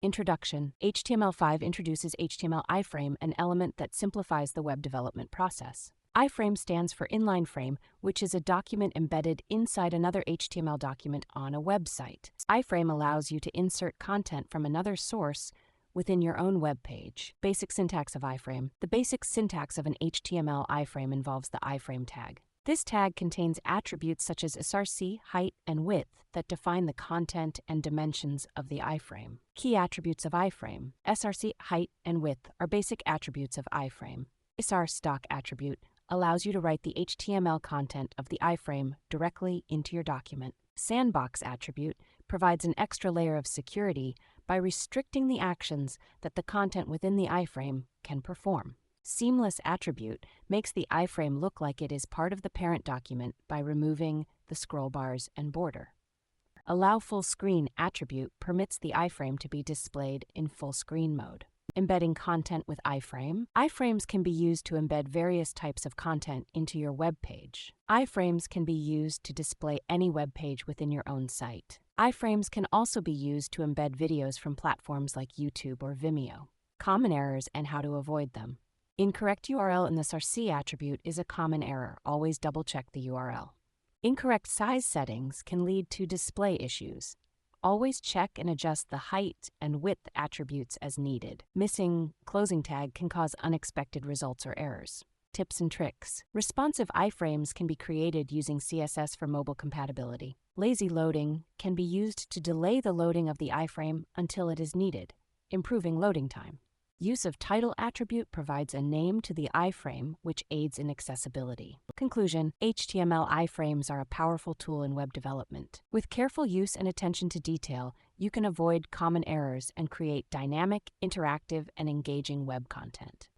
Introduction. HTML5 introduces HTML iframe, an element that simplifies the web development process. Iframe stands for inline frame, which is a document embedded inside another HTML document on a website. Iframe allows you to insert content from another source within your own web page. Basic syntax of iframe. The basic syntax of an HTML iframe involves the iframe tag. This tag contains attributes such as src, height, and width that define the content and dimensions of the iframe. Key attributes of iframe. Src, height, and width are basic attributes of iframe. Sr stock attribute allows you to write the HTML content of the iframe directly into your document. Sandbox attribute provides an extra layer of security by restricting the actions that the content within the iframe can perform. Seamless attribute makes the iframe look like it is part of the parent document by removing the scroll bars and border. Allow full screen attribute permits the iframe to be displayed in full screen mode. Embedding content with iframe. Iframes can be used to embed various types of content into your web page. Iframes can be used to display any web page within your own site. Iframes can also be used to embed videos from platforms like YouTube or Vimeo. Common errors and how to avoid them. Incorrect URL in the src attribute is a common error. Always double-check the URL. Incorrect size settings can lead to display issues. Always check and adjust the height and width attributes as needed. Missing closing tag can cause unexpected results or errors. Tips and tricks. Responsive iframes can be created using CSS for mobile compatibility. Lazy loading can be used to delay the loading of the iframe until it is needed, improving loading time. Use of title attribute provides a name to the iframe, which aids in accessibility. Conclusion. HTML iframes are a powerful tool in web development. With careful use and attention to detail, you can avoid common errors and create dynamic, interactive, and engaging web content.